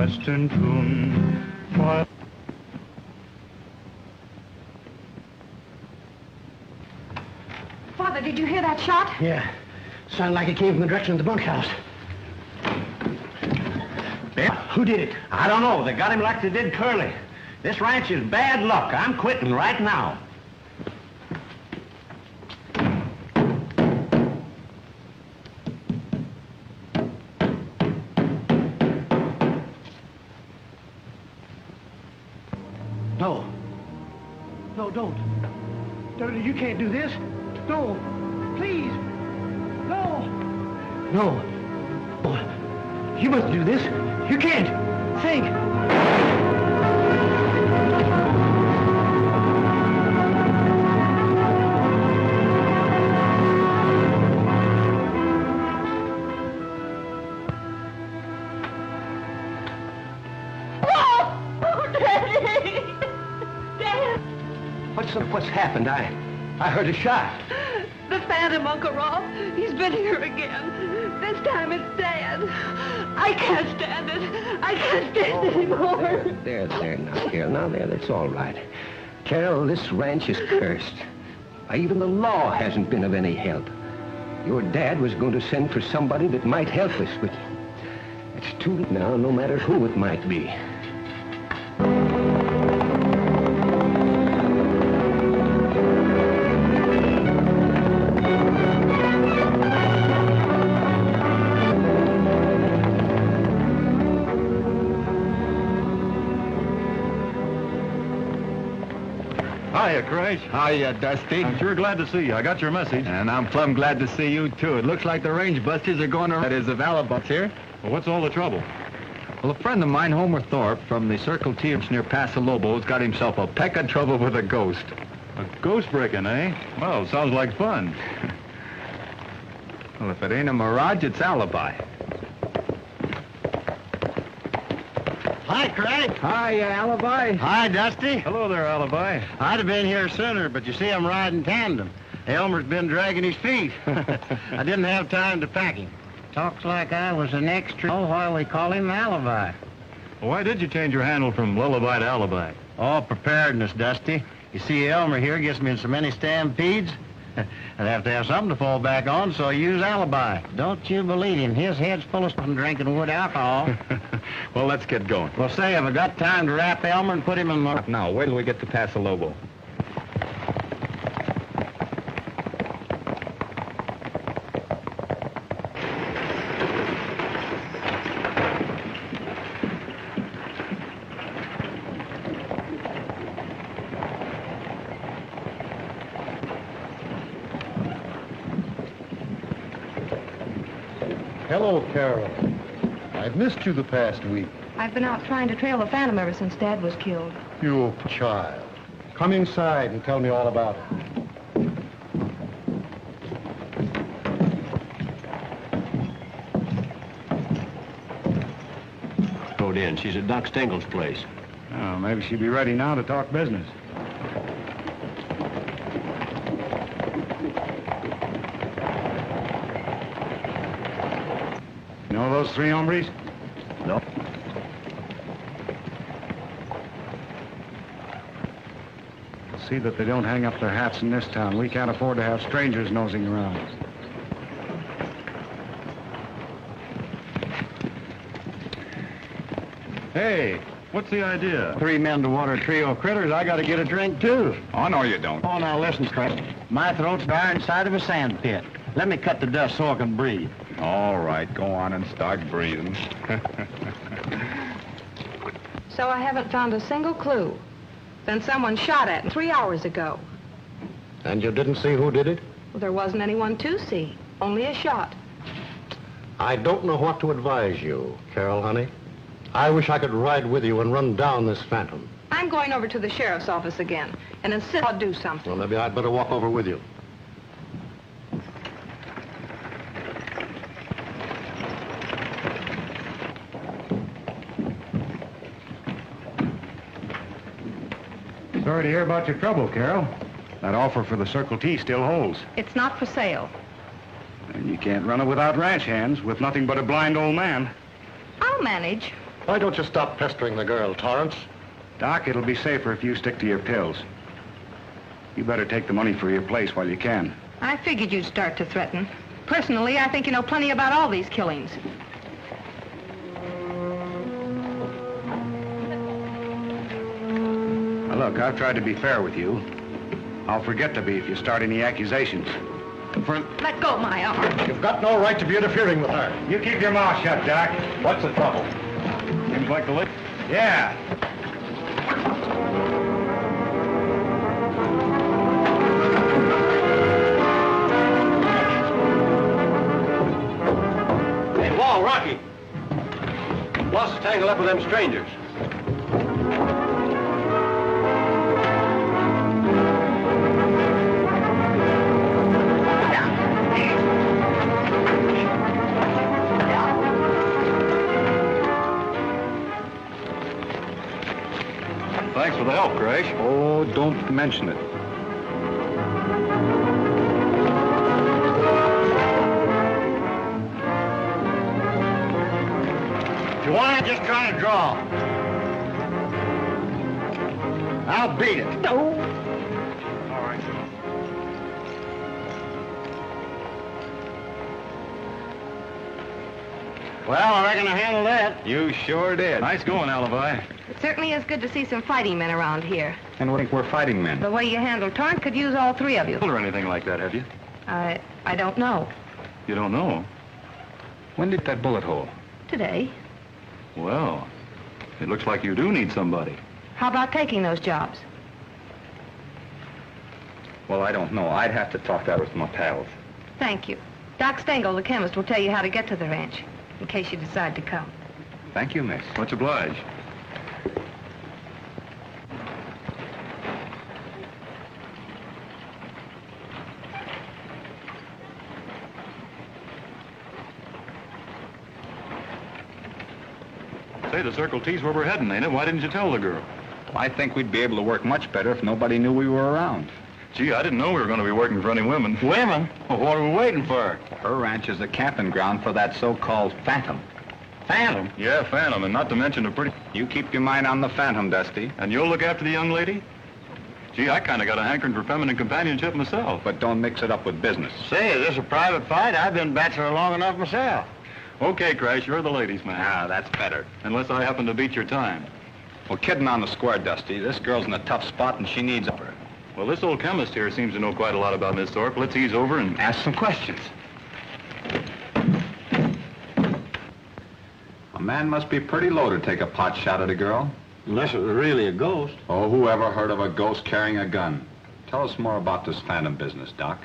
western tune. While Father, did you hear that shot? Yeah. Sounded like it came from the direction of the bunkhouse. Ben? Who did it? I don't know. They got him like they did Curly. This ranch is bad luck. I'm quitting right now. No. No, don't. You can't do this. No. Please. No. No. You must do this. You can't. Think. What's happened? I heard a shot. The Phantom, Uncle Rolf. He's been here again. This time it's Dad. I can't stand it. I can't stand it anymore. There, now, Carol. Now, that's all right. Carol, this ranch is cursed. Even the law hasn't been of any help. Your dad was going to send for somebody that might help us, but it's too late now, no matter who it might be. Hiya, Crash. Hiya, Dusty. I'm sure glad to see you. I got your message. And I'm plumb glad to see you, too. It looks like the range busters are going to... That is, the Valabutts here. Well, what's all the trouble? Well, a friend of mine, Homer Thorpe, from the Circle T near Paso Lobos, got himself a peck of trouble with a ghost. A ghost breaking, eh? Well, sounds like fun. Well, if it ain't a mirage, it's alibi. Hi, Craig. Hi, alibi. Hi, Dusty. Hello there, Alibi. I'd have been here sooner, but you see, I'm riding tandem. Elmer's been dragging his feet. I didn't have time to pack him. Talks like I was an extra. Oh, why we call him Alibi. Well, why did you change your handle from Lullaby to Alibi? Oh, preparedness, Dusty. You see, Elmer here gets me in so many stampedes. I'd have to have something to fall back on, so I use Alibi. Don't you believe him. His head's full of drinking wood alcohol. Well, let's get going. Well, say, have I got time to wrap Elmer and put him in the... Now, wait till we get to Paso Lobo. Hello, Carol. I've missed you the past week. I've been out trying to trail the Phantom ever since Dad was killed. You child. Come inside and tell me all about it. Rode in. She's at Doc Stengel's place. Oh, maybe she'd be ready now to talk business. You know those three hombres? No. See that they don't hang up their hats in this town. We can't afford to have strangers nosing around. Hey, what's the idea? 3 men to water a trio of critters. I got to get a drink, too. Oh, no, you don't. Oh, now listen, Craig. My throat's bare inside of a sand pit. Let me cut the dust so I can breathe. All right, go on and start breathing. So I haven't found a single clue. Then someone shot at me 3 hours ago. And you didn't see who did it? Well, there wasn't anyone to see. Only a shot. I don't know what to advise you, Carol, honey. I wish I could ride with you and run down this Phantom. I'm going over to the sheriff's office again and insist I'll do something. Well, maybe I'd better walk over with you. Sorry to hear about your trouble, Carol. That offer for the Circle T still holds. It's not for sale. And you can't run it without ranch hands, with nothing but a blind old man. I'll manage. Why don't you stop pestering the girl, Torrance? Doc, it'll be safer if you stick to your pills. You better take the money for your place while you can. I figured you'd start to threaten. Personally, I think you know plenty about all these killings. Now, look, I've tried to be fair with you. I'll forget to be if you start any accusations. Let go my arm. You've got no right to be interfering with her. You keep your mouth shut, Doc. What's the trouble? Seems like the lick. Yeah. Hey, Wall, Rocky. Boss is tangled up with them strangers. Thanks for the help, Grace. Oh, don't mention it. If you want it, just try to draw. I'll beat it. No. All right. Well, I reckon I handled that. You sure did. Nice going, Alibi. It certainly is good to see some fighting men around here. And we think we're fighting men. The way you handled Torrance could use all three of you. Or anything like that, have you? I don't know. You don't know? When did that bullet hole? Today. Well, it looks like you do need somebody. How about taking those jobs? Well, I don't know. I'd have to talk that with my pals. Thank you. Doc Stengel, the chemist, will tell you how to get to the ranch, in case you decide to come. Thank you, miss. Much obliged. Say, the Circle T's where we're heading, ain't it? Why didn't you tell the girl? I think we'd be able to work much better if nobody knew we were around. Gee, I didn't know we were going to be working for any women. Women? Well, what are we waiting for? Her ranch is the camping ground for that so-called Phantom. Phantom? Yeah, Phantom, and not to mention a pretty... You keep your mind on the Phantom, Dusty. And you'll look after the young lady? Gee, I kind of got a hankering for feminine companionship myself. But don't mix it up with business. Say, is this a private fight? I've been bachelor long enough myself. Okay, Crash, you're the ladies' man. Ah, that's better. Unless I happen to beat your time. Well, kidding on the square, Dusty. This girl's in a tough spot and she needs her. Well, this old chemist here seems to know quite a lot about Miss Thorpe. Let's ease over and... Ask some questions. A man must be pretty low to take a pot shot at a girl. Unless it was really a ghost. Oh, who ever heard of a ghost carrying a gun? Tell us more about this Phantom business, Doc.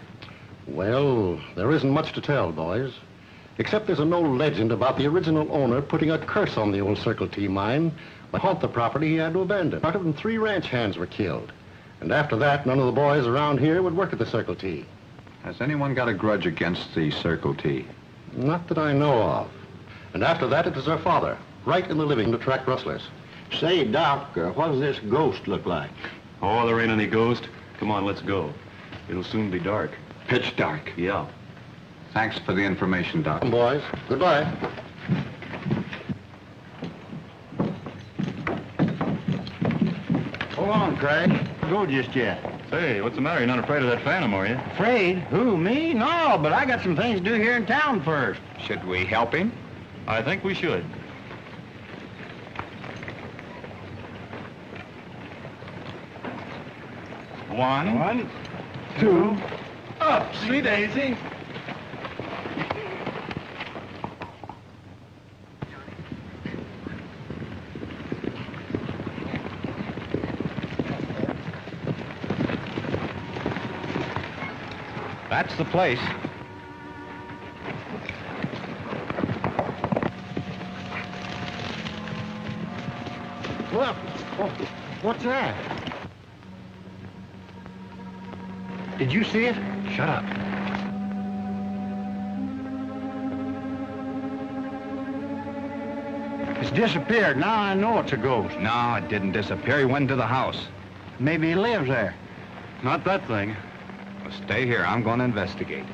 Well, there isn't much to tell, boys. Except there's an old legend about the original owner putting a curse on the old Circle T mine. To haunt the property he had to abandon. Out of them, 3 ranch hands were killed. And after that, none of the boys around here would work at the Circle T. Has anyone got a grudge against the Circle T? Not that I know of. And after that, it was their father, right in the living to attract rustlers. Say, Doc, what does this ghost look like? Oh, there ain't any ghost. Come on, let's go. It'll soon be dark. Pitch dark. Yeah. Thanks for the information, Doc. Boys, goodbye. Hold on, Craig. Go just yet. Say, what's the matter? You're not afraid of that Phantom, are you? Afraid? Who, me? No, but I got some things to do here in town first. Should we help him? I think we should. One, two, up, sweet daisy. That's the place. Look, what's that? Did you see it? Shut up. It's disappeared. Now I know it's a ghost. No, it didn't disappear. He went to the house. Maybe he lives there. Not that thing. Well, stay here. I'm going to investigate.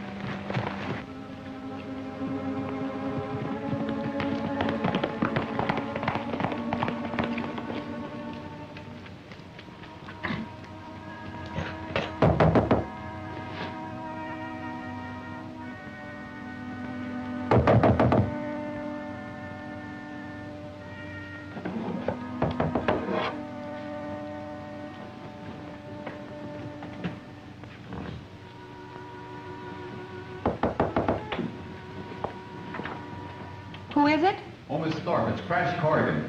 is it? Oh, Miss Thorpe, it's Crash Corrigan.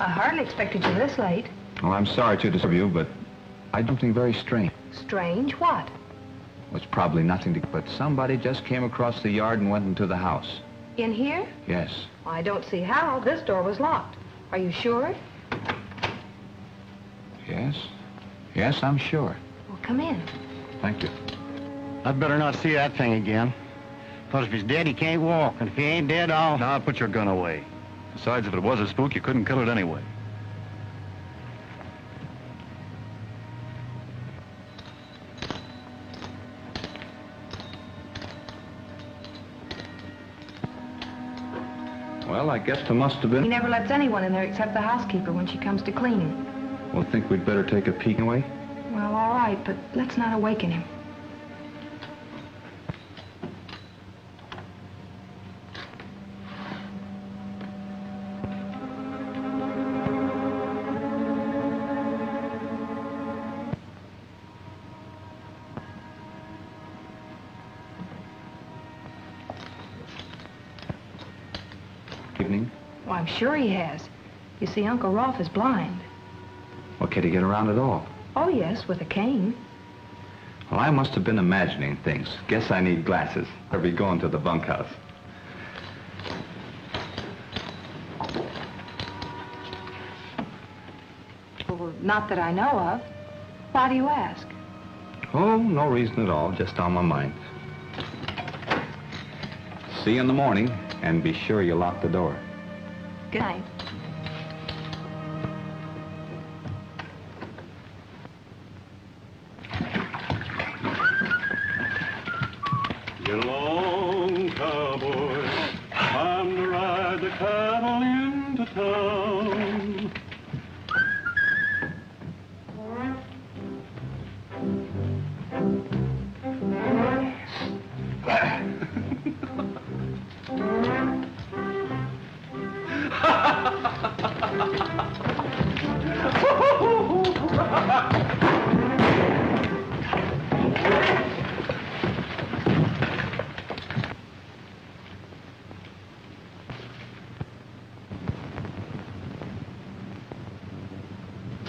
I hardly expected you this late. Well, I'm sorry to disturb you, but I did something very strange. Strange? What? It's probably nothing to... But somebody just came across the yard and went into the house. In here? Yes. I don't see how. This door was locked. Are you sure? Yes? Yes, I'm sure. Well, come in. Thank you. I'd better not see that thing again. Because if he's dead, he can't walk. And if he ain't dead, I'll... Now, put your gun away. Besides, if it was a spook, you couldn't kill it anyway. Well, I guess there must have He been... never lets anyone in there except the housekeeper when she comes to cleaning. Well, think we'd better take a peek anyway? Well, all right, but let's not awaken him. Evening. Well, I'm sure he has. You see, Uncle Rolf is blind. Well, can he get around at all? Oh, yes, with a cane. Well, I must have been imagining things. Guess I need glasses. I'll be going to the bunkhouse. Well, not that I know of. Why do you ask? Oh, no reason at all. Just on my mind. See you in the morning, and be sure you lock the door. Good night. Get along, cowboy. Time to ride the cattle into town.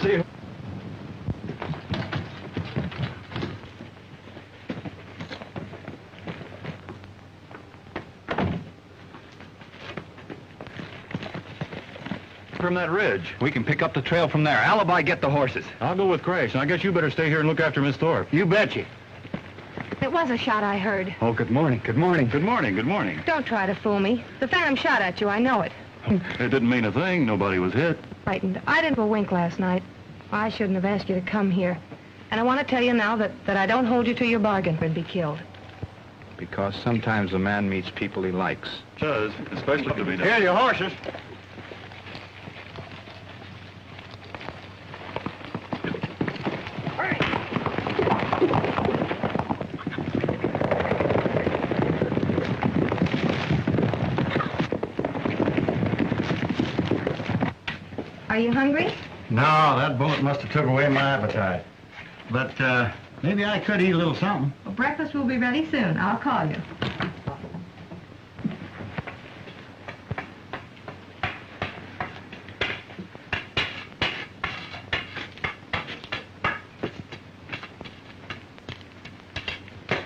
See you. From that ridge. We can pick up the trail from there. Alibi, get the horses. I'll go with Crash, and I guess you better stay here and look after Miss Thorpe. You betcha. It was a shot I heard. Oh, good morning, good morning, good morning, good morning. Don't try to fool me. The phantom shot at you, I know it. It didn't mean a thing. Nobody was hit. Frightened. I didn't have a wink last night. I shouldn't have asked you to come here. And I want to tell you now that I don't hold you to your bargain and be killed. Because sometimes a man meets people he likes. Does, especially to be done. Here are your horses. Are you hungry? No, that bullet must have took away my appetite. But, maybe I could eat a little something. Well, breakfast will be ready soon. I'll call you.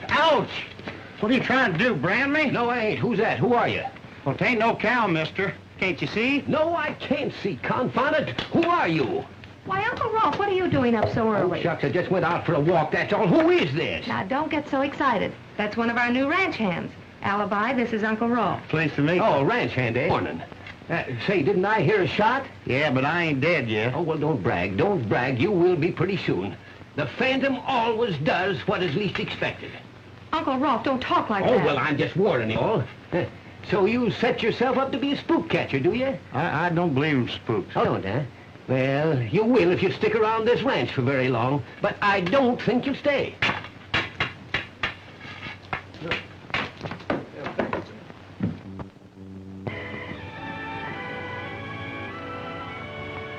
Ouch! What are you trying to do, brand me? No, I ain't. Who's that? Who are you? Well, 'tain't no cow, mister. Can't you see? No, I can't see. Confound it. Who are you? Why, Uncle Rolf, what are you doing up so Oh, early? shucks, I just went out for a walk, that's all. Who is this? Now, don't get so excited. That's one of our new ranch hands. Alibi, this is Uncle Rolf. Pleased to meet you. Oh, ranch hand, eh? Morning. Say, didn't I hear a shot? Yeah, but I ain't dead yet. Oh, well, don't brag. Don't brag. You will be pretty soon. The phantom always does what is least expected. Uncle Rolf, don't talk like Oh, that. well, I'm just warning you all. So you set yourself up to be a spook catcher, do you? I don't believe in spooks. Oh, don't, huh? Well, you will if you stick around this ranch for very long, but I don't think you'll stay.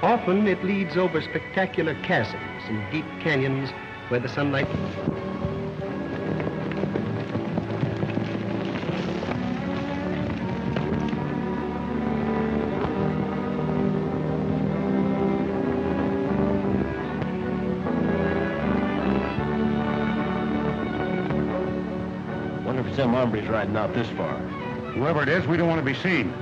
Often it leads over spectacular chasms and deep canyons where the sunlight... It's them hombres riding out this far. Whoever it is, we don't want to be seen.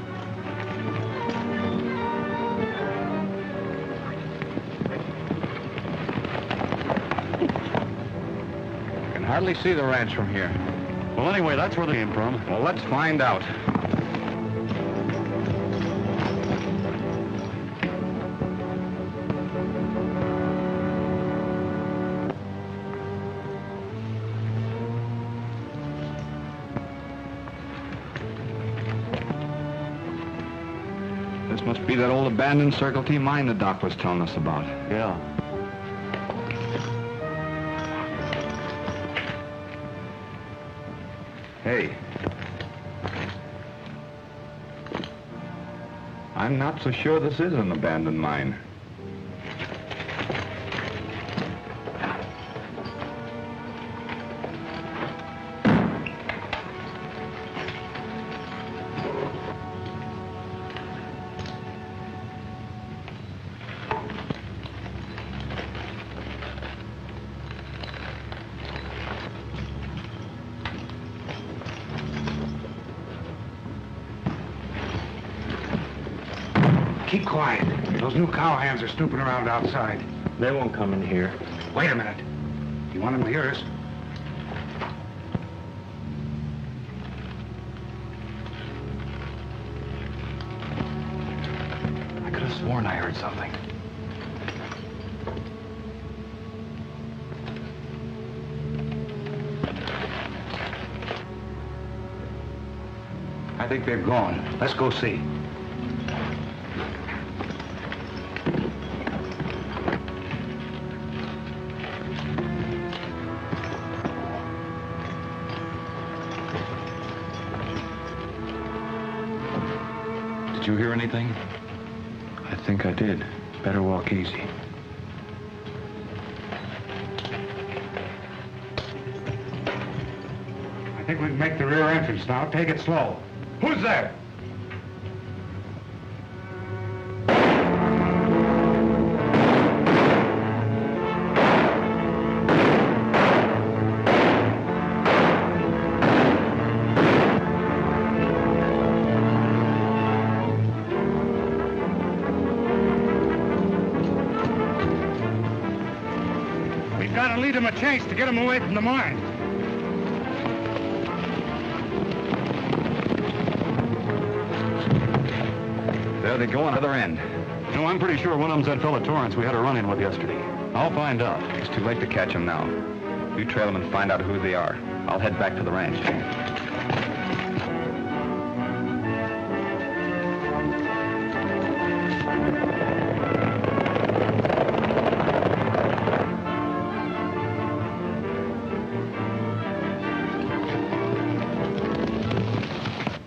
I can hardly see the ranch from here. Well, anyway, that's where they came from. Well, let's find out. This must be that old abandoned Circle T mine the doc was telling us about. Yeah. Hey. I'm not so sure this is an abandoned mine. Keep quiet. Those new cowhands are snooping around outside. They won't come in here. Wait a minute. You want them to hear us? I could have sworn I heard something. I think they've gone. Let's go see. Did you hear anything? I think I did. Better walk easy. I think we can make the rear entrance now. Take it slow. Who's there? We've got to lead them a chase to get them away from the mine. There they go on the other end. No, I'm pretty sure one of them's that fellow Torrance we had a run-in with yesterday. I'll find out. It's too late to catch them now. You trail them and find out who they are. I'll head back to the ranch.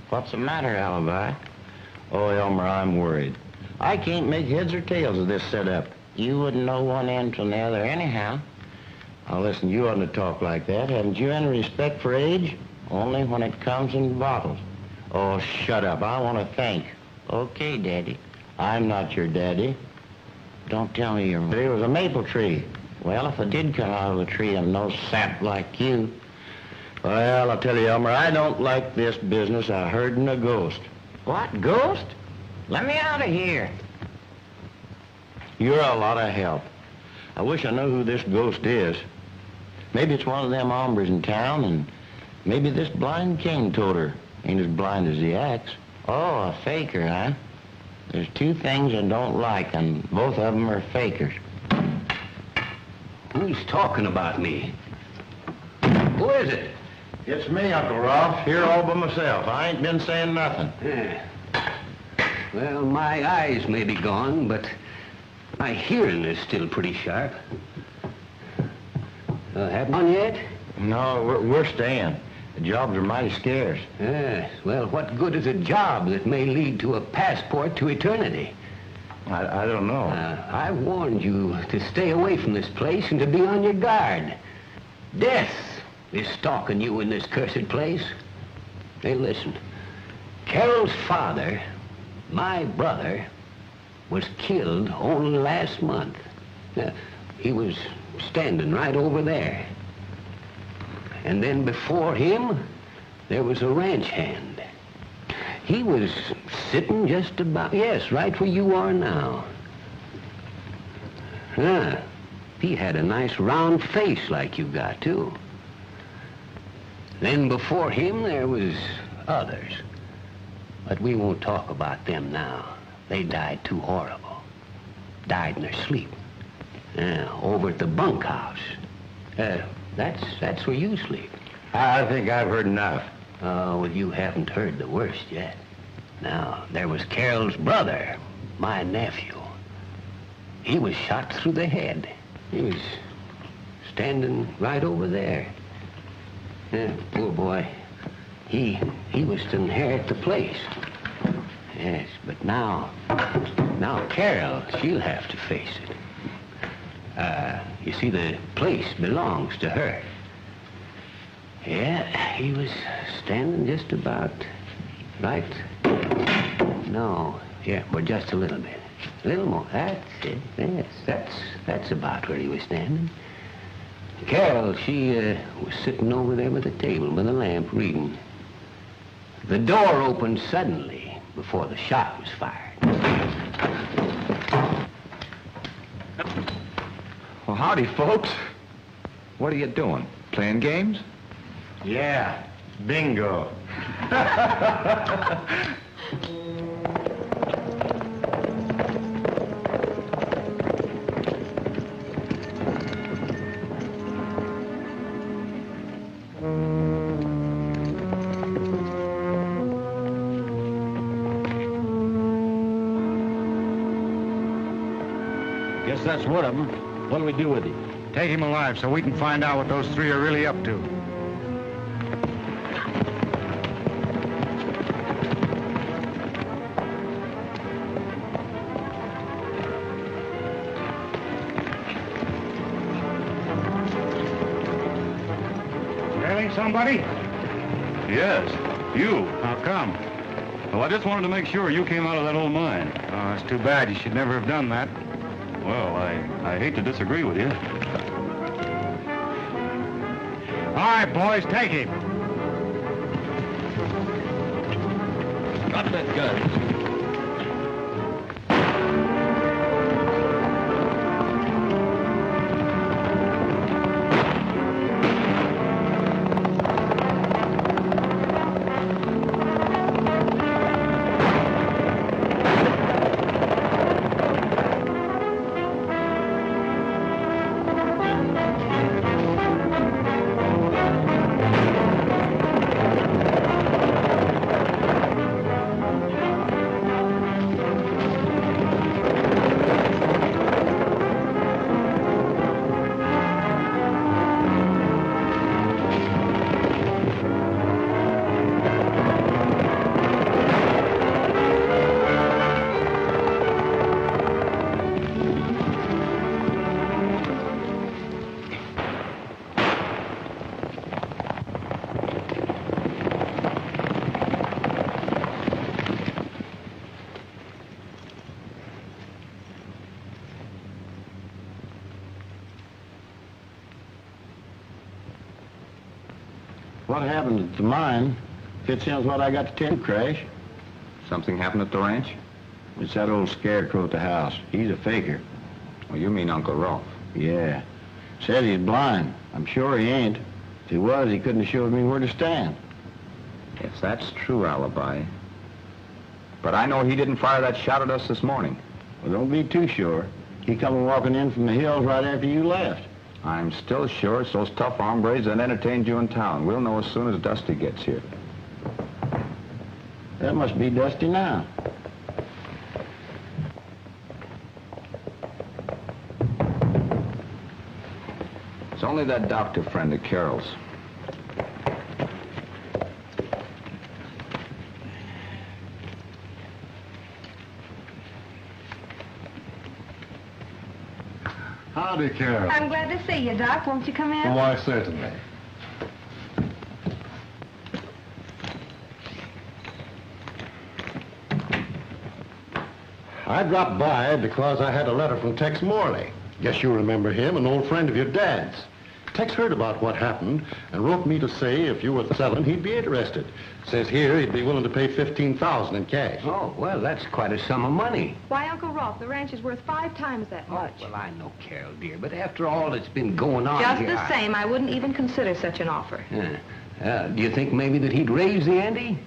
What's the matter, Alibi? Oh, Elmer, I'm worried. I can't make heads or tails of this setup. You wouldn't know one end from the other anyhow. Now, listen, you oughtn't to talk like that. Haven't you any respect for age? Only when it comes in bottles. Oh, shut up. I want to think. Okay, Daddy. I'm not your daddy. Don't tell me your... There was a maple tree. Well, if it did come out of a tree and no sap like you... Well, I'll tell you, Elmer, I don't like this business of herding a ghost. What, ghost? Let me out of here. You're a lot of help. I wish I knew who this ghost is. Maybe it's one of them hombres in town, and maybe this blind cane toter ain't as blind as he acts. Oh, a faker, huh? There's two things I don't like, and both of them are fakers. Who's talking about me? Who is it? It's me, Uncle Ralph, here all by myself. I ain't been saying nothing. Yeah. Well, my eyes may be gone, but my hearing is still pretty sharp. Have one yet? No, we're staying. The jobs are mighty scarce. Yes. Well, what good is a job that may lead to a passport to eternity? I don't know. I warned you to stay away from this place and to be on your guard. Death is stalking you in this cursed place. Hey, listen. Carol's father, my brother, was killed only last month. He was standing right over there. And then before him, there was a ranch hand. He was sitting just about, yes, right where you are now. Huh. He had a nice round face like you got, too. Then before him, there was others. But we won't talk about them now. They died too horrible. Died in their sleep. Over at the bunkhouse. That's where you sleep. I think I've heard enough. Oh, well, you haven't heard the worst yet. Now, there was Carol's brother, my nephew. He was shot through the head. He was standing right over there. Poor boy. He was to inherit the place. Yes, but now Carol, she'll have to face it. You see, the place belongs to her. Yeah, he was standing just about right. No, yeah, but just a little bit. A little more. That's it. Yes, that's about where he was standing. Carol, she was sitting over there by the table with a lamp reading. The door opened suddenly before the shot was fired. Well, howdy, folks. What are you doing? Playing games? Yeah, bingo. Guess that's one of them. What do we do with him? Take him alive so we can find out what those three are really up to. Trailing somebody? Yes, you. How come? Well, I just wanted to make sure you came out of that old mine. Oh, that's too bad. You should never have done that. Well, I hate to disagree with you. All right, boys, take him. Drop that gun. What happened at the mine fits in with what I got to tell you, Crash. Something happened at the ranch? It's that old scarecrow at the house. He's a faker. Well, you mean Uncle Rolf. Yeah. Said he's blind. I'm sure he ain't. If he was, he couldn't have showed me where to stand. If that's true, Alibi. But I know he didn't fire that shot at us this morning. Well, don't be too sure. He come walking in from the hills right after you left. I'm still sure it's those tough hombres that entertained you in town. We'll know as soon as Dusty gets here. That must be Dusty now. It's only that doctor friend of Carol's. Howdy, Carol. I'm glad to see you, Doc. Won't you come in? Why, certainly. I dropped by because I had a letter from Tex Morley. Guess you remember him, an old friend of your dad's. Tex heard about what happened and wrote me to say if you were selling, he'd be interested. Says here he'd be willing to pay $15,000 in cash. Oh, well, that's quite a sum of money. Why, Uncle Rolf, the ranch is worth 5 times that much. Well, I know, Carol, dear, but after all that's been going on Just here, the same, I wouldn't even consider such an offer. Do you think maybe that he'd raise the ante?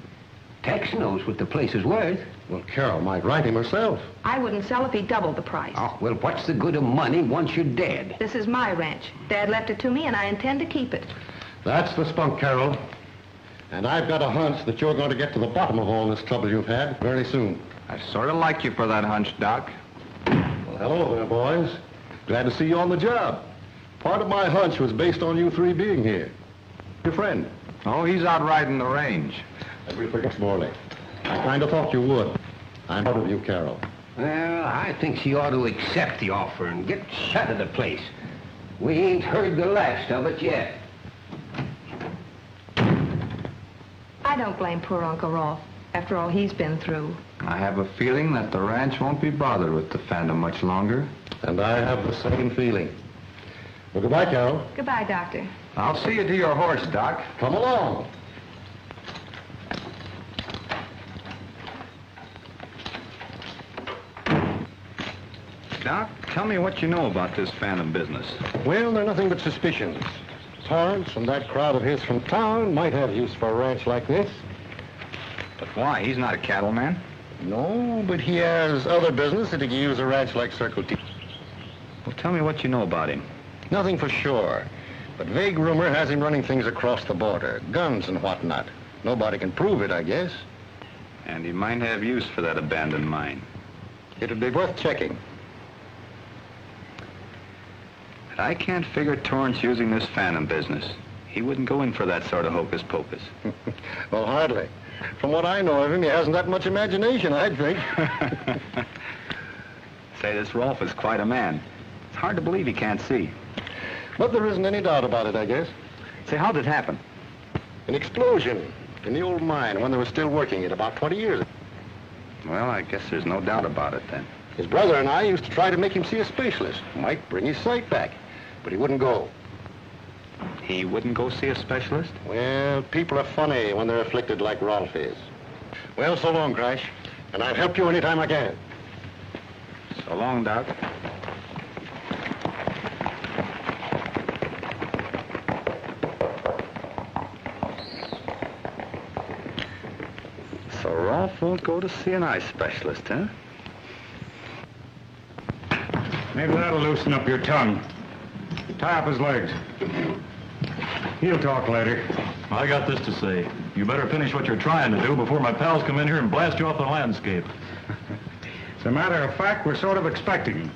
Tex knows what the place is worth. Well, Carol might write him herself. I wouldn't sell if he doubled the price. Oh, well, what's the good of money once you're dead? This is my ranch. Dad left it to me, and I intend to keep it. That's the spunk, Carol. And I've got a hunch that you're going to get to the bottom of all this trouble you've had very soon. I sort of like you for that hunch, Doc. Well, hello there, boys. Glad to see you on the job. Part of my hunch was based on you three being here. Your friend. Oh, he's out riding the range. We forget Morley. I kind of thought you would. I'm proud of you, Carol. Well, I think she ought to accept the offer and get shut of the place. We ain't heard the last of it yet. I don't blame poor Uncle Rolf, after all he's been through. I have a feeling that the ranch won't be bothered with the Phantom much longer. And I have the same feeling. Well, goodbye, Carol. Goodbye, Doctor. I'll see you to your horse, Doc. Come along. Doc, tell me what you know about this Phantom business. Well, they're nothing but suspicions. Torrance and that crowd of his from town might have use for a ranch like this. But why? He's not a cattleman. No, but he has other business that he can use a ranch like Circle T. Well, tell me what you know about him. Nothing for sure. But vague rumor has him running things across the border. Guns and whatnot. Nobody can prove it, I guess. And he might have use for that abandoned mine. It'd be worth checking. But I can't figure Torrance using this Phantom business. He wouldn't go in for that sort of hocus pocus. Well, hardly. From what I know of him, he hasn't that much imagination, I'd think. Say, this Rolf is quite a man. It's hard to believe he can't see. But there isn't any doubt about it, I guess. Say, how'd it happen? An explosion in the old mine when they were still working it about 20 years ago. Well, I guess there's no doubt about it then. His brother and I used to try to make him see a specialist. Might bring his sight back, but he wouldn't go. He wouldn't go see a specialist? Well, people are funny when they're afflicted like Rolf is. Well, so long, Crash. And I'll help you anytime I can. So long, Doc. So Rolf won't go to see an eye specialist, huh? Maybe that'll loosen up your tongue. Tie up his legs. He'll talk later. I got this to say. You better finish what you're trying to do before my pals come in here and blast you off the landscape. As a matter of fact, we're sort of expecting him.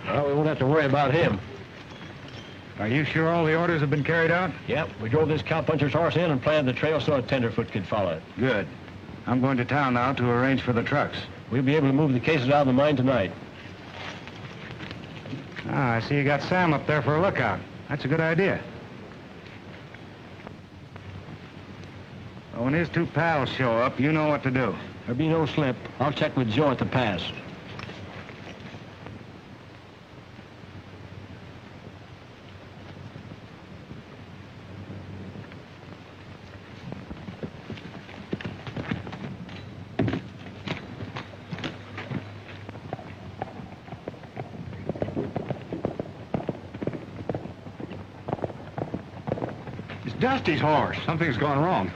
Well, we won't have to worry about him. Are you sure all the orders have been carried out? Yep, we drove this cowpuncher's horse in and planned the trail so a tenderfoot could follow it. Good. I'm going to town now to arrange for the trucks. We'll be able to move the cases out of the mine tonight. Ah, I see you got Sam up there for a lookout. That's a good idea. Well, when his two pals show up, you know what to do. There'll be no slip. I'll check with Joe at the pass. Dusty's horse. Something's gone wrong.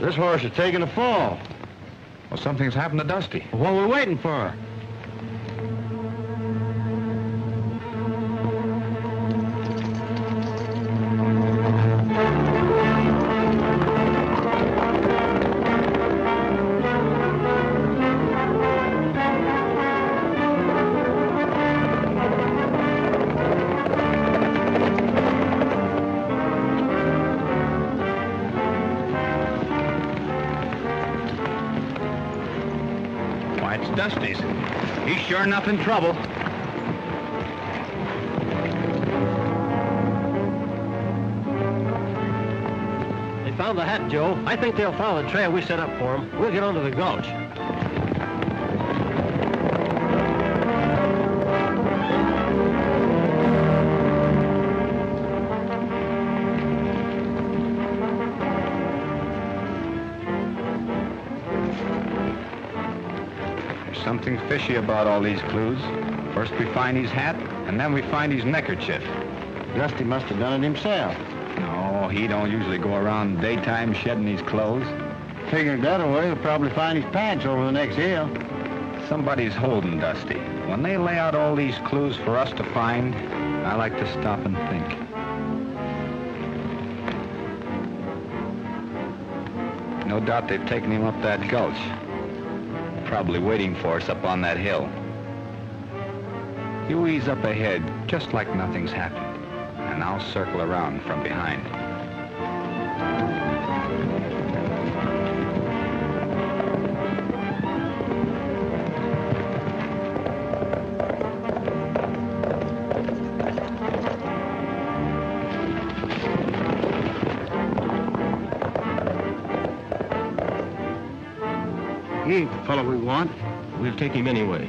This horse is taking a fall. Well, something's happened to Dusty. What are we waiting for? Dusty's. He's sure enough in trouble. They found the hat, Joe. I think they'll follow the trail we set up for them. We'll get onto the gulch. There's something fishy about all these clues. First we find his hat, and then we find his neckerchief. Dusty must have done it himself. No, he don't usually go around daytime shedding his clothes. Figured that way, we'll probably find his pants over the next hill. Somebody's holding Dusty. When they lay out all these clues for us to find, I like to stop and think. No doubt they've taken him up that gulch. Probably waiting for us up on that hill. You ease up ahead, just like nothing's happened, and I'll circle around from behind. He ain't the fellow we want. We'll take him anyway.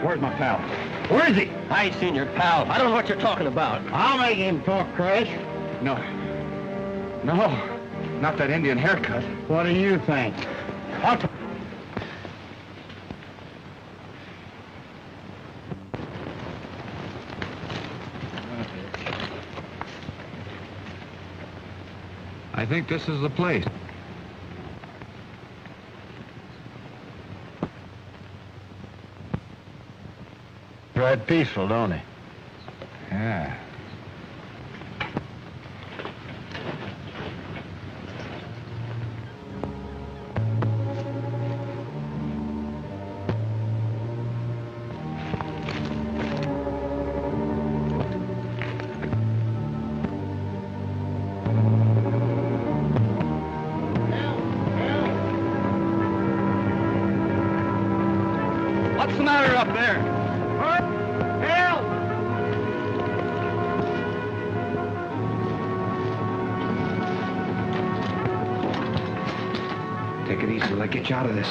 Where's my pal? Where is he? I ain't seen your pal. I don't know what you're talking about. I'll make him talk, Chris. No. No. Not that Indian haircut. What do you think? I think this is the place. Right peaceful, don't he? Yeah. What's the matter up there? Help! Take it easy till I get you out of this.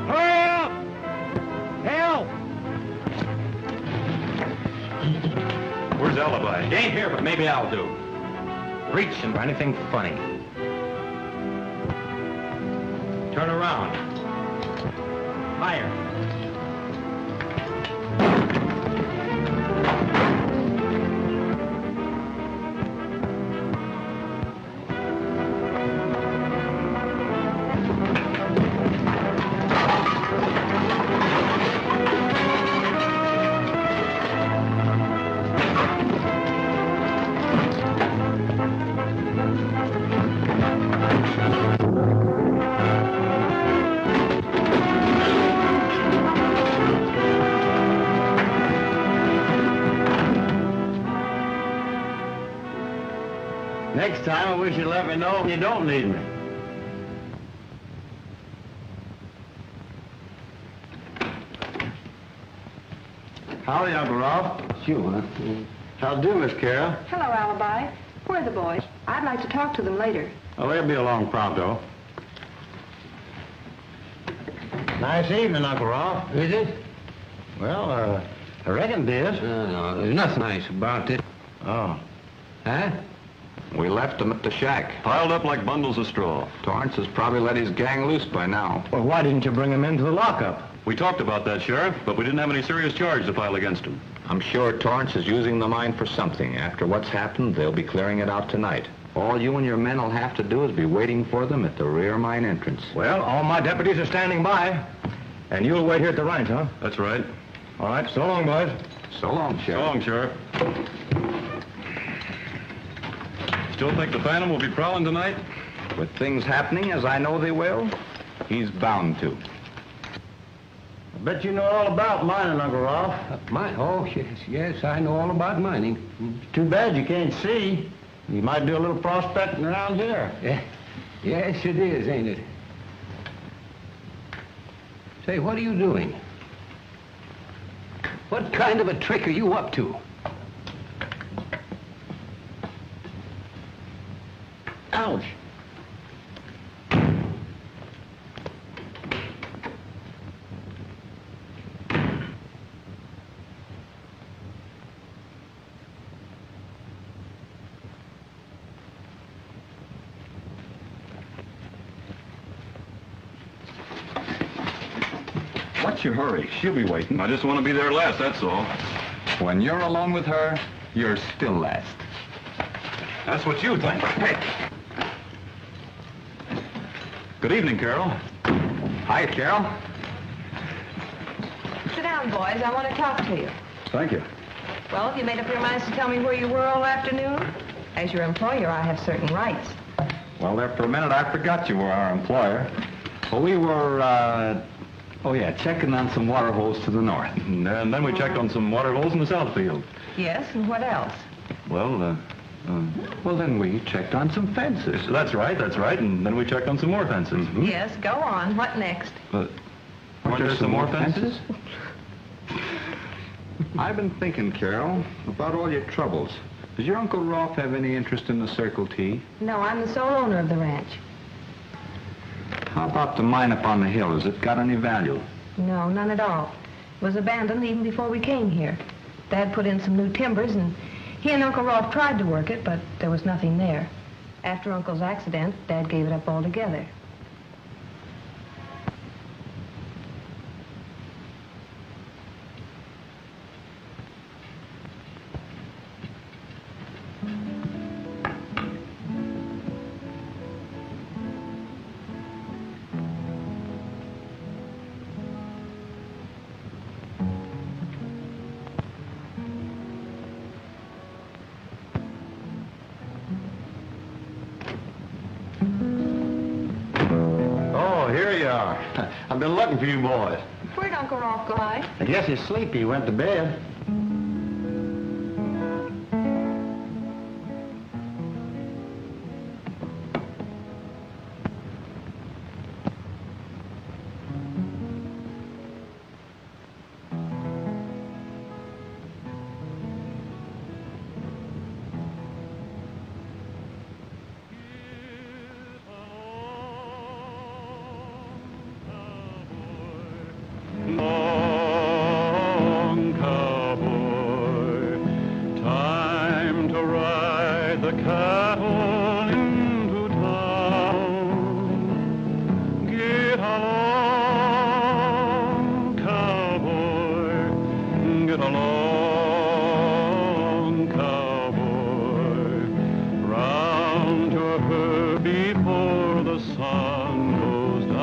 Hurry up! Help! Where's Alibi? He ain't here, but maybe I'll do. Reaching for anything funny. Turn around. Fire. next time, I wish you'd let me know if you don't need me. Howdy, Uncle Ralph. It's you, huh? How do, Miss Carol? Hello, Alibi. Where are the boys? I'd like to talk to them later. Oh, they'll be along pronto. Nice evening, Uncle Ralph. Is it? Well, I reckon it is. No, there's nothing nice about it. Oh. Huh? We left them at the shack, piled up like bundles of straw. Torrance has probably let his gang loose by now. Well, why didn't you bring him into the lockup? We talked about that, Sheriff, but we didn't have any serious charge to file against him. I'm sure Torrance is using the mine for something. After what's happened, they'll be clearing it out tonight. All you and your men will have to do is be waiting for them at the rear mine entrance. Well, all my deputies are standing by. And you'll wait here at the ranch, huh? That's right. All right, so long, boys. So long, So Sheriff. long, Sheriff. Still think the Phantom will be prowling tonight? With things happening as I know they will, he's bound to. I bet you know all about mining, Uncle Ralph. Oh, yes, I know all about mining. Too bad you can't see. You might do a little prospecting around here. Yeah. Yes, it is, ain't it? Say, what are you doing? What kind of a trick are you up to? Ouch. What's your hurry? She'll be waiting. I just want to be there last, that's all. When you're alone with her, you're still last. That's what you think. Hey. Good evening, Carol. Hi, Carol. Sit down, boys. I want to talk to you. Thank you. Well, have you made up your minds to tell me where you were all afternoon? As your employer, I have certain rights. Well, there for a minute, I forgot you were our employer. Well, we were, checking on some water holes to the north. And then we checked on some water holes in the south field. Yes, and what else? Well, then we checked on some fences. That's right. And then we checked on some more fences. Yes, go on. What next? Weren't there some more fences? I've been thinking, Carol, about all your troubles. Does your Uncle Rolf have any interest in the Circle T? No, I'm the sole owner of the ranch. How about the mine up on the hill? Has it got any value? No, none at all. It was abandoned even before we came here. Dad put in some new timbers, and he and Uncle Rolf tried to work it, but there was nothing there. After Uncle's accident, Dad gave it up altogether. Oh, here you are. I've been looking for you boys. Where'd Uncle Rolf go? I guess he's sleepy. He went to bed. Long cowboy, time to ride the cattle into town. Get along, cowboy, get along, cowboy, round to her before the sun goes down.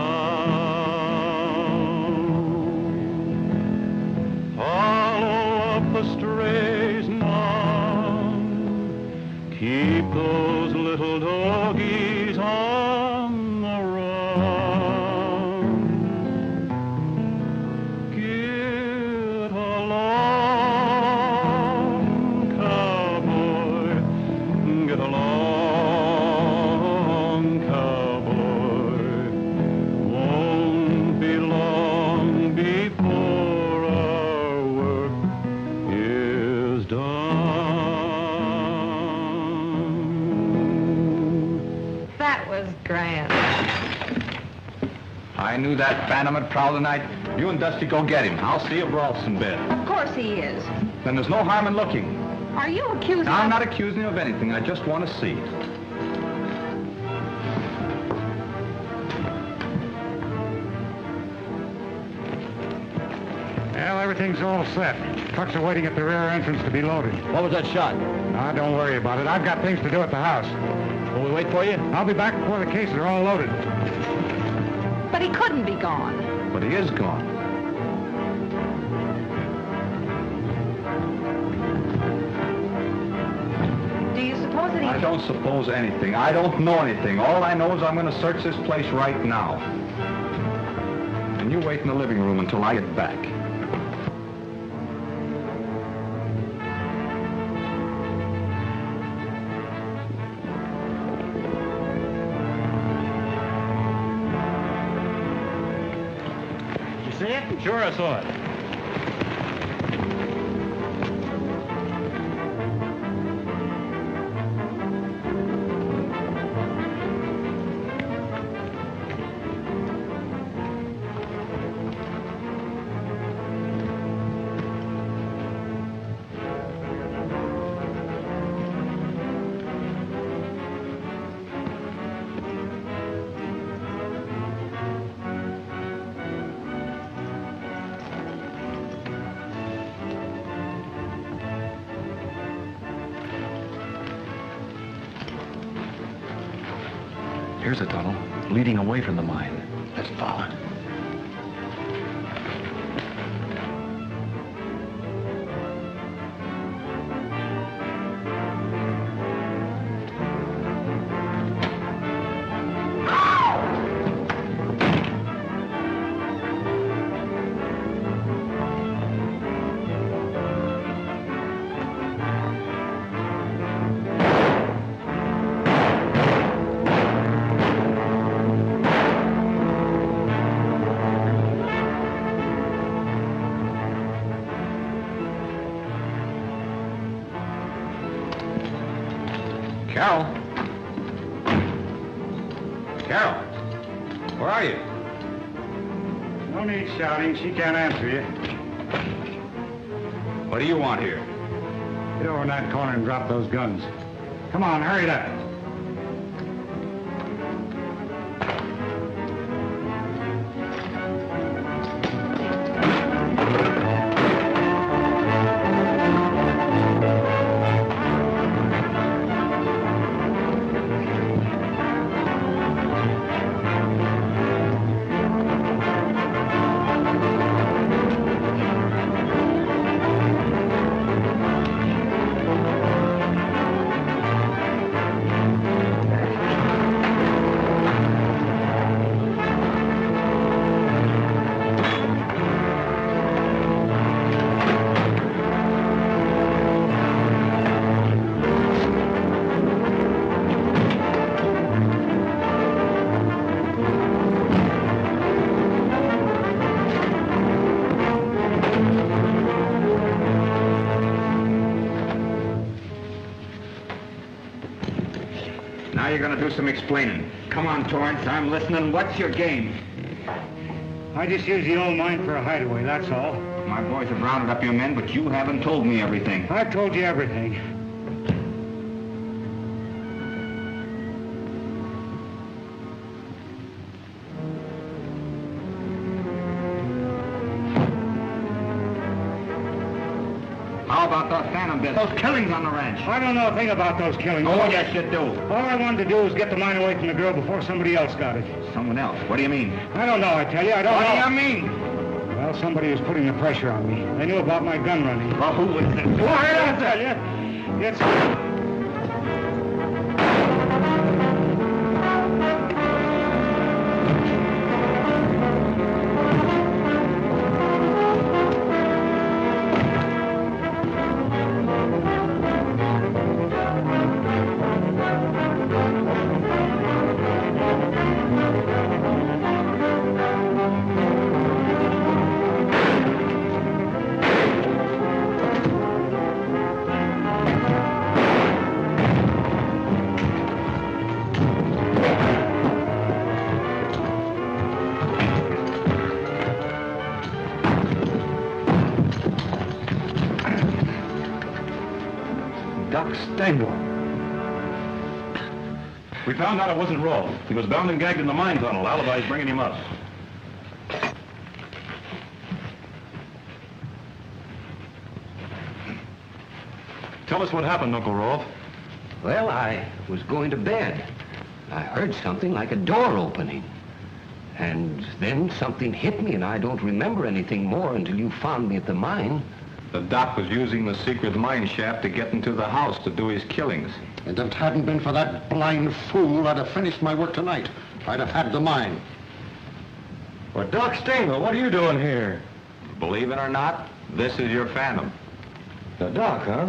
Follow up the strays now. Keep those little doggies on the run. Get along, cowboy. Get along. That was grand. I knew that phantom would prowl tonight. You and Dusty go get him. I'll see if Rolf's in bed. Of course he is. Then there's no harm in looking. Are you accusing I'm him? not accusing you of anything. I just want to see. Well, everything's all set. Trucks are waiting at the rear entrance to be loaded. What was that shot? Now, don't worry about it. I've got things to do at the house. Will we wait for you? I'll be back before the cases are all loaded. But he couldn't be gone. But he is gone. Do you suppose that he... I don't suppose anything. I don't know anything. All I know is I'm going to search this place right now. And you wait in the living room until I get back. You see it? Sure, I saw it. Here's a tunnel leading away from the mine. Let's follow. Carol? Carol? Where are you? No need shouting. She can't answer you. What do you want here? Get over in that corner and drop those guns. Come on, hurry it up. Now you're going to do some explaining. Come on, Torrance, I'm listening. What's your game? I just used the old mine for a hideaway, that's all. My boys have rounded up your men, but you haven't told me everything. I've told you everything. How about those phantom bits? Those killings on the ranch? I don't know a thing about those killings. Oh, yes, you do. All I wanted to do was get the mine away from the girl before somebody else got it. Someone else? What do you mean? I don't know, I tell you. I don't know. What do you mean? Well, somebody was putting the pressure on me. They knew about my gun running. Well, who was it? I'll tell you. It's... Stengel. We found out it wasn't Rolf. He was bound and gagged in the mine tunnel. Alibi's bringing him up. Tell us what happened, Uncle Rolf. Well, I was going to bed. I heard something like a door opening. And then something hit me, and I don't remember anything more until you found me at the mine. The doc was using the secret mine shaft to get into the house to do his killings. And if it hadn't been for that blind fool, I'd have finished my work tonight. I'd have had the mine. Well, Doc Stengel, what are you doing here? Believe it or not, this is your phantom. The Doc, huh?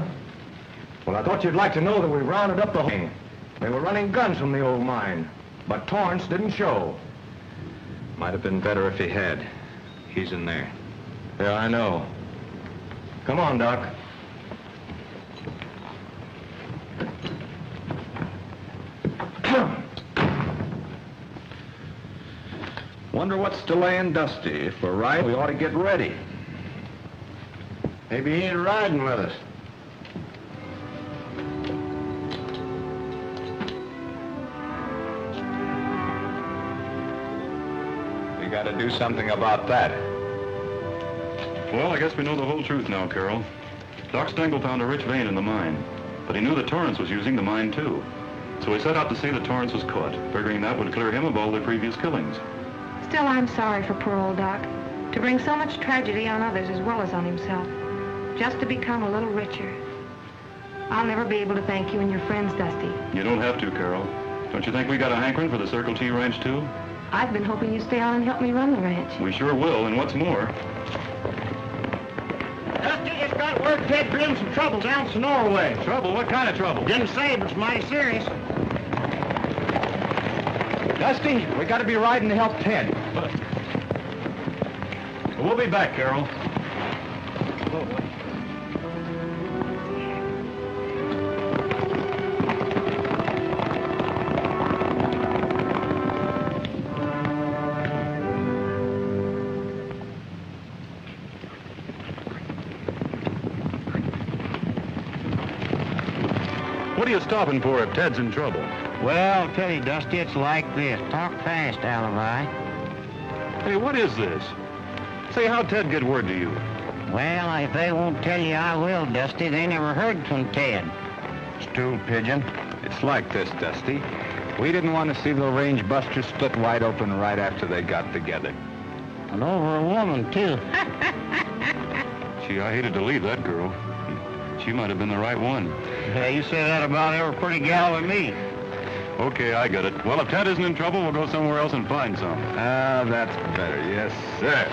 Well, I thought you'd like to know that we rounded up the whole thing. They were running guns from the old mine, but Torrance didn't show. Might have been better if he had. He's in there. Yeah, I know. Come on, Doc. Wonder what's delaying Dusty. If we're right, we ought to get ready. Maybe he ain't riding with us. We got to do something about that. Well, I guess we know the whole truth now, Carol. Doc Stengel found a rich vein in the mine, but he knew that Torrance was using the mine, too. So he set out to see that Torrance was caught, figuring that would clear him of all their previous killings. Still, I'm sorry for poor old Doc. To bring so much tragedy on others as well as on himself. Just to become a little richer. I'll never be able to thank you and your friends, Dusty. You don't have to, Carol. Don't you think we got a hankering for the Circle T Ranch, too? I've been hoping you'd stay on and help me run the ranch. We sure will, and what's more... Dusty just got word Ted Grimm's some trouble down Sonora way. Trouble? What kind of trouble? Didn't say, but it's mighty serious. Dusty, we got to be riding to help Ted. We'll be back, Carol. What are you stopping for if Ted's in trouble? Well, I'll tell you, Dusty, it's like this. Talk fast, Alibi. Hey, what is this? Say, how'd Ted get word to you? Well, if they won't tell you, I will, Dusty. They never heard from Ted. Stool pigeon. It's like this, Dusty. We didn't want to see the range busters split wide open right after they got together. And over a woman, too. Gee, I hated to leave that girl. She might have been the right one. Yeah, you say that about every pretty gal with me. Okay, I got it. Well, if Ted isn't in trouble, we'll go somewhere else and find some. Ah, that's better. Yes, sir.